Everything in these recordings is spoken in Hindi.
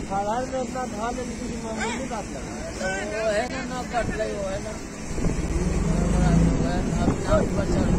खरार में इतना धान है किसी की मामूली बात लगा वो है ना कट रही वो है ना अब नाव पर चल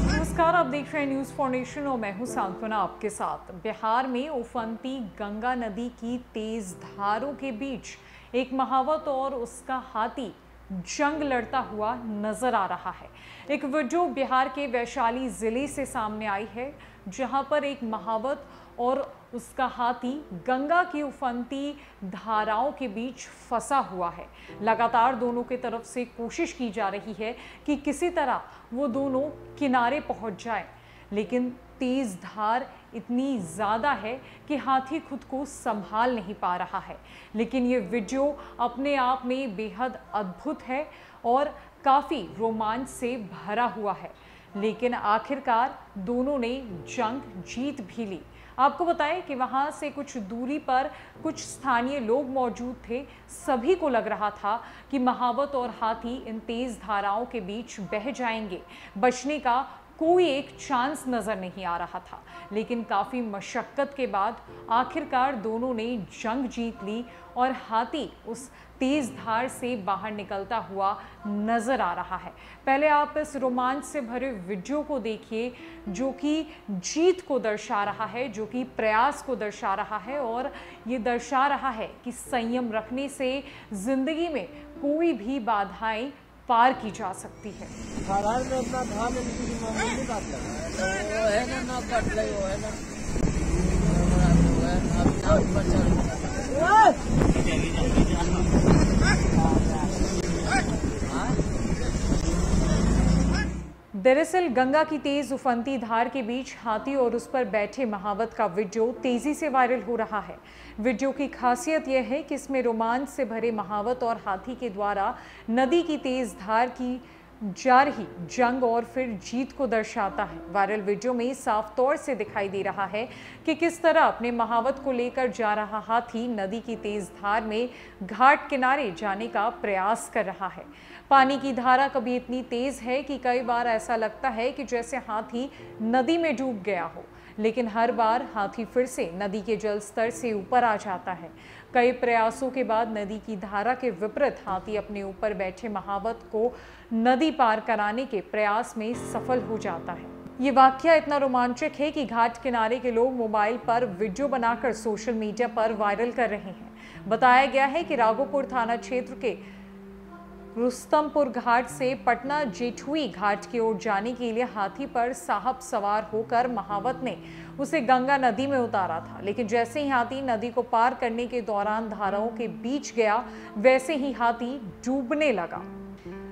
नमस्कार, आप देख रहे हैं न्यूज फाउंडेशन और मैं हूं सांत्वना आपके साथ। बिहार में उफनती गंगा नदी की तेज धारों के बीच एक महावत और उसका हाथी जंग लड़ता हुआ नजर आ रहा है। एक वीडियो बिहार के वैशाली जिले से सामने आई है, जहां पर एक महावत और उसका हाथी गंगा की उफनती धाराओं के बीच फंसा हुआ है। लगातार दोनों की तरफ से कोशिश की जा रही है कि किसी तरह वो दोनों किनारे पहुंच जाएं, लेकिन तेज धार इतनी ज़्यादा है कि हाथी खुद को संभाल नहीं पा रहा है। लेकिन ये वीडियो अपने आप में बेहद अद्भुत है और काफ़ी रोमांच से भरा हुआ है। लेकिन आखिरकार दोनों ने जंग जीत भी ली। आपको बताएं कि वहां से कुछ दूरी पर कुछ स्थानीय लोग मौजूद थे। सभी को लग रहा था कि महावत और हाथी इन तेज धाराओं के बीच बह जाएंगे। बचने का कोई एक चांस नजर नहीं आ रहा था, लेकिन काफ़ी मशक्कत के बाद आखिरकार दोनों ने जंग जीत ली और हाथी उस तेज धार से बाहर निकलता हुआ नजर आ रहा है। पहले आप इस रोमांच से भरे वीडियो को देखिए, जो कि जीत को दर्शा रहा है, जो कि प्रयास को दर्शा रहा है और ये दर्शा रहा है कि संयम रखने से जिंदगी में कोई भी बाधाएं पार की जा सकती है। खरार में इतना धान है किसी की मामूली बात लगा वो है ना कट रही वो है ना अब नाव पर चल दरअसल गंगा की तेज उफनती धार के बीच हाथी और उस पर बैठे महावत का वीडियो तेजी से वायरल हो रहा है। वीडियो की खासियत यह है कि इसमें रोमांच से भरे महावत और हाथी के द्वारा नदी की तेज धार की जा रही जंग और फिर जीत को दर्शाता है। वायरल वीडियो में साफ तौर से दिखाई दे रहा है कि किस तरह अपने महावत को लेकर जा रहा हाथी नदी की तेज धार में घाट किनारे जाने का प्रयास कर रहा है। पानी की धारा कभी इतनी तेज है कि कई बार ऐसा लगता है कि जैसे हाथी नदी में डूब गया हो, लेकिन हर बार हाथी फिर से नदी के जल स्तर से ऊपर आ जाता है। कई प्रयासों के बाद नदी की धारा के विपरीत हाथी अपने ऊपर बैठे महावत को नदी पार कराने के प्रयास में सफल हो जाता है। ये वाकया इतना रोमांचक है कि घाट किनारे के लोग मोबाइल पर वीडियो बनाकर सोशल मीडिया पर वायरल कर रहे हैं। बताया गया है कि राघोपुर थाना क्षेत्र के रुस्तमपुर घाट से पटना जेठुई घाट की ओर जाने के लिए हाथी पर साहब सवार होकर महावत ने उसे गंगा नदी में उतारा था, लेकिन जैसे ही हाथी नदी को पार करने के दौरान धाराओं के बीच गया, वैसे ही हाथी डूबने लगा।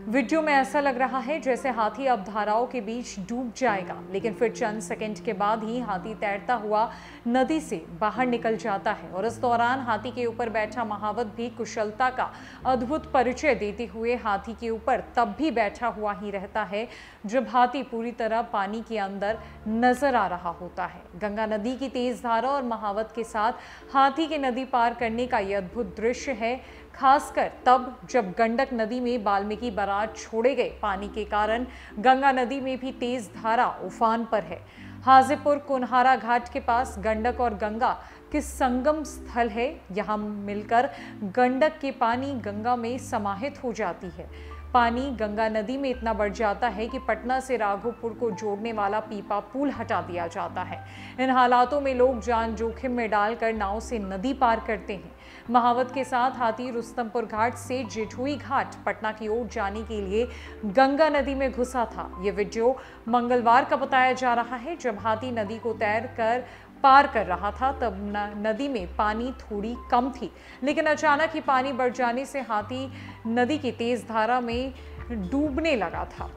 वीडियो में ऐसा लग रहा है जैसे हाथी अब धाराओं के बीच डूब जाएगा, लेकिन फिर चंद सेकंड के बाद ही हाथी तैरता हुआ नदी से बाहर निकल जाता है और इस दौरान हाथी के ऊपर बैठा महावत भी कुशलता का अद्भुत परिचय देते हुए हाथी के ऊपर तब भी बैठा हुआ ही रहता है जब हाथी पूरी तरह पानी के अंदर नजर आ रहा होता है। गंगा नदी की तेज धारा और महावत के साथ हाथी के नदी पार करने का यह अद्भुत दृश्य है, खासकर तब जब गंडक नदी में वाल्मीकि बराज छोड़े गए। पानी के कारण गंगा नदी में भी तेज धारा उफान पर है। हाजीपुर कुन्हारा घाट के पास गंडक और गंगा के संगम स्थल है। यहाँ मिलकर गंडक के पानी गंगा में समाहित हो जाती है। पानी गंगा नदी में इतना बढ़ जाता है कि पटना से राघोपुर को जोड़ने वाला पीपा पुल हटा दिया जाता है। इन हालातों में लोग जान जोखिम में डालकर नाव से नदी पार करते हैं। महावत के साथ हाथी रुस्तमपुर घाट से जेठुई घाट पटना की ओर जाने के लिए गंगा नदी में घुसा था। ये वीडियो मंगलवार का बताया जा रहा है, जब हाथी नदी को तैर कर पार कर रहा था। तब नदी में पानी थोड़ी कम थी, लेकिन अचानक ही पानी बढ़ जाने से हाथी नदी की तेज धारा में डूबने लगा था।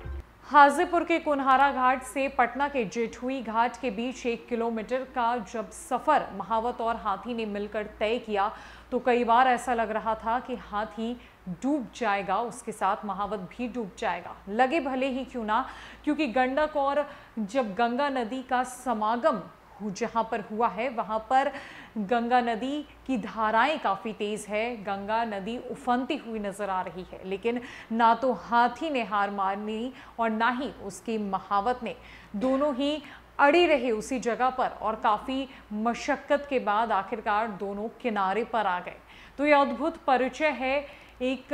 हाजीपुर के कुन्हारा घाट से पटना के जेठुई घाट के बीच 1 किलोमीटर का जब सफर महावत और हाथी ने मिलकर तय किया, तो कई बार ऐसा लग रहा था कि हाथी डूब जाएगा, उसके साथ महावत भी डूब जाएगा। लगे भले ही क्यों ना, क्योंकि गंडक और जब गंगा नदी का समागम जहां पर हुआ है वहां पर गंगा नदी की धाराएं काफ़ी तेज़ है। गंगा नदी उफनती हुई नज़र आ रही है, लेकिन ना तो हाथी ने हार मानी और ना ही उसकी महावत ने। दोनों ही अड़ी रहे उसी जगह पर और काफ़ी मशक्क़त के बाद आखिरकार दोनों किनारे पर आ गए। तो ये अद्भुत परिचय है एक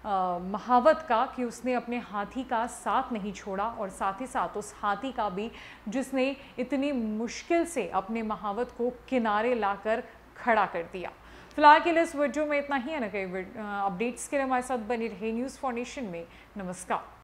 महावत का कि उसने अपने हाथी का साथ नहीं छोड़ा और साथ ही साथ उस हाथी का भी जिसने इतनी मुश्किल से अपने महावत को किनारे लाकर खड़ा कर दिया। फिलहाल के लिए इस वीडियो में इतना ही है ना। कई अपडेट्स के लिए हमारे साथ बनी रहे न्यूज़ फॉर नेशन में। नमस्कार।